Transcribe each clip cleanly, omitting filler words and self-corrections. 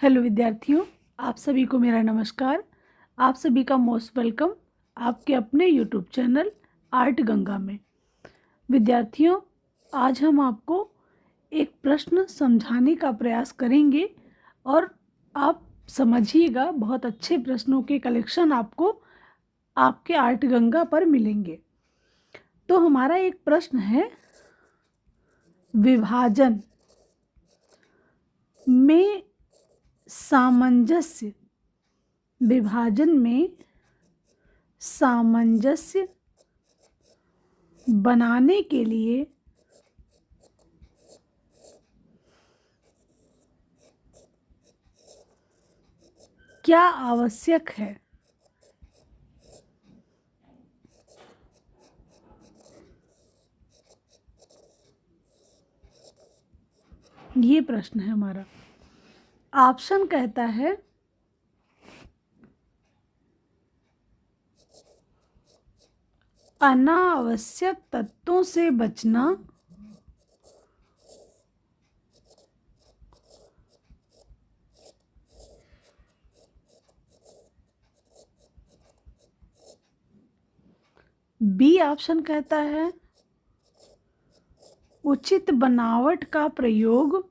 Hello विद्यार्थियों, आप सभी को मेरा नमस्कार। आप सभी का मोस्ट वेलकम आपके अपने यूट्यूब चैनल आर्ट गंगा में। विद्यार्थियों, आज हम आपको एक प्रश्न समझाने का प्रयास करेंगे और आप समझिएगा, बहुत अच्छे प्रश्नों के कलेक्शन आपको आपके आर्ट गंगा पर मिलेंगे। तो हमारा एक प्रश्न है, विभाजन में सामंजस्य, विभाजन में सामंजस्य बनाने के लिए क्या आवश्यक है? ये प्रश्न है हमारा। ऑप्शन कहता है अनावश्यक तत्वों से बचना, बी ऑप्शन कहता है उचित बनावट का प्रयोग,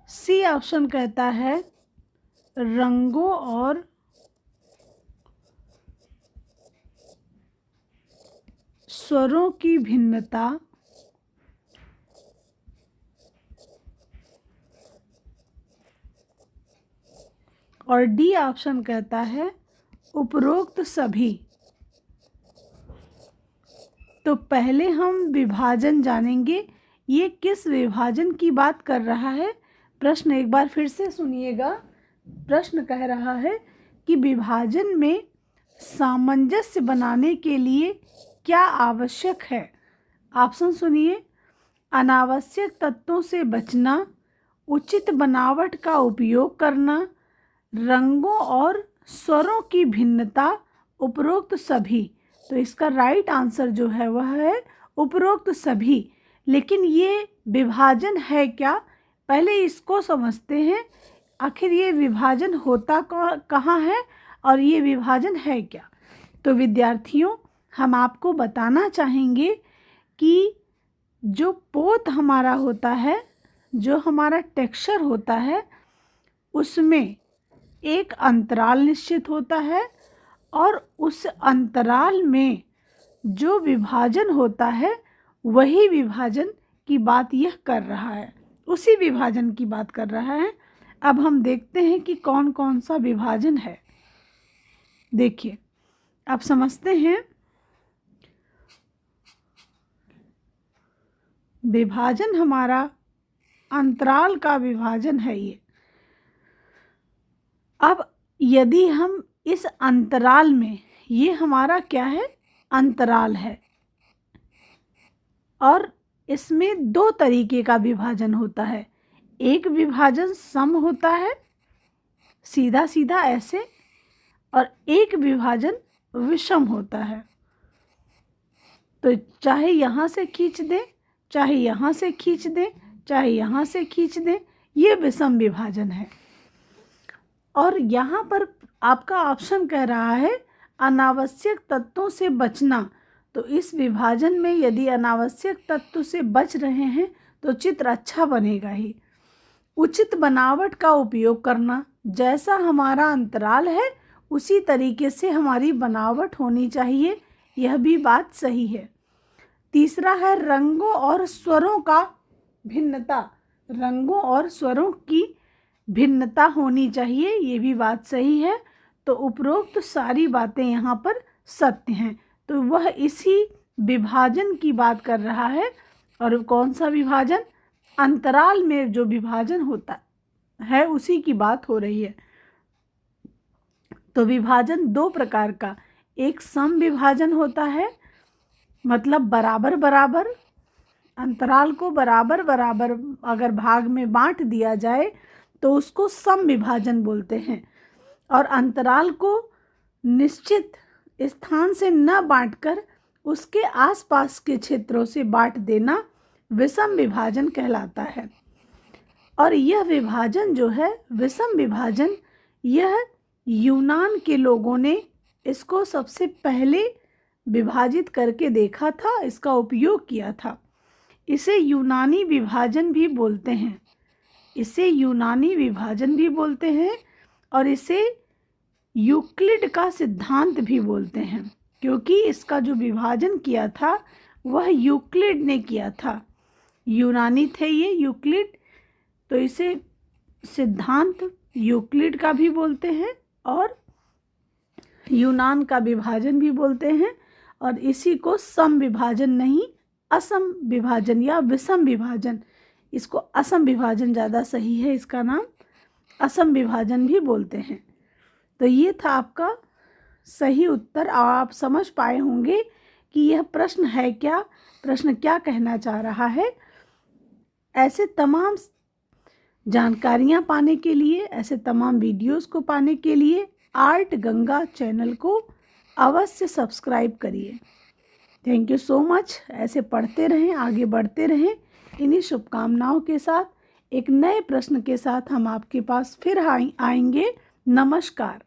सी ऑप्शन कहता है रंगों और स्वरों की भिन्नता, और डी ऑप्शन कहता है उपरोक्त सभी। तो पहले हम विभाजन जानेंगे, ये किस विभाजन की बात कर रहा है। प्रश्न एक बार फिर से सुनिएगा। प्रश्न कह रहा है कि विभाजन में सामंजस्य बनाने के लिए क्या आवश्यक है। ऑप्शन सुनिए, अनावश्यक तत्वों से बचना, उचित बनावट का उपयोग करना, रंगों और स्वरों की भिन्नता, उपरोक्त सभी। तो इसका राइट आंसर जो है वह है उपरोक्त सभी। लेकिन ये विभाजन है क्या, पहले इसको समझते हैं। आखिर ये विभाजन होता कहाँ है और ये विभाजन है क्या। तो विद्यार्थियों, हम आपको बताना चाहेंगे कि जो पोत हमारा होता है, जो हमारा टेक्सचर होता है, उसमें एक अंतराल निश्चित होता है और उस अंतराल में जो विभाजन होता है वही विभाजन की बात यह कर रहा है, उसी विभाजन की बात कर रहा है। अब हम देखते हैं कि कौन कौन सा विभाजन है। देखिए, आप समझते हैं, विभाजन हमारा अंतराल का विभाजन है ये। अब यदि हम इस अंतराल में, ये हमारा क्या है, अंतराल है, और इसमें दो तरीके का विभाजन होता है। एक विभाजन सम होता है, सीधा सीधा ऐसे, और एक विभाजन विषम होता है। तो चाहे यहाँ से खींच दें, चाहे यहाँ से खींच दें, चाहे यहाँ से खींच दें, ये विषम विभाजन है। और यहाँ पर आपका ऑप्शन कह रहा है अनावश्यक तत्वों से बचना। तो इस विभाजन में यदि अनावश्यक तत्व से बच रहे हैं तो चित्र अच्छा बनेगा ही। उचित बनावट का उपयोग करना, जैसा हमारा अंतराल है उसी तरीके से हमारी बनावट होनी चाहिए, यह भी बात सही है। तीसरा है रंगों और स्वरों का भिन्नता, रंगों और स्वरों की भिन्नता होनी चाहिए, ये भी बात सही है। तो उपरोक्त सारी बातें यहाँ पर सत्य हैं। तो वह इसी विभाजन की बात कर रहा है। और कौन सा विभाजन, अंतराल में जो विभाजन होता है उसी की बात हो रही है। तो विभाजन दो प्रकार का, एक सम विभाजन होता है, मतलब बराबर बराबर, अंतराल को बराबर बराबर अगर भाग में बांट दिया जाए तो उसको सम विभाजन बोलते हैं। और अंतराल को निश्चित स्थान से न बांटकर उसके आसपास के क्षेत्रों से बांट देना विषम विभाजन कहलाता है। और यह विभाजन जो है विषम विभाजन, यह यूनान के लोगों ने इसको सबसे पहले विभाजित करके देखा था, इसका उपयोग किया था। इसे यूनानी विभाजन भी बोलते हैं, इसे यूनानी विभाजन भी बोलते हैं और इसे यूक्लिड का सिद्धांत भी बोलते हैं, क्योंकि इसका जो विभाजन किया था वह यूक्लिड ने किया था। यूनानी थे ये यूक्लिड, तो इसे सिद्धांत यूक्लिड का भी बोलते हैं और यूनान का विभाजन भी बोलते हैं। और इसी को सम विभाजन नहीं, असम विभाजन या विषम विभाजन, इसको असम विभाजन ज़्यादा सही है, इसका नाम असम विभाजन भी बोलते हैं। तो ये था आपका सही उत्तर। और आप समझ पाए होंगे कि यह प्रश्न है क्या, प्रश्न क्या कहना चाह रहा है। ऐसे तमाम जानकारियाँ पाने के लिए, ऐसे तमाम वीडियोस को पाने के लिए आर्ट गंगा चैनल को अवश्य सब्सक्राइब करिए। Thank you so much. ऐसे पढ़ते रहें, आगे बढ़ते रहें। इन्हीं शुभकामनाओं के साथ एक नए प्रश्न के साथ हम आपके पास फिर आएंगे। नमस्कार।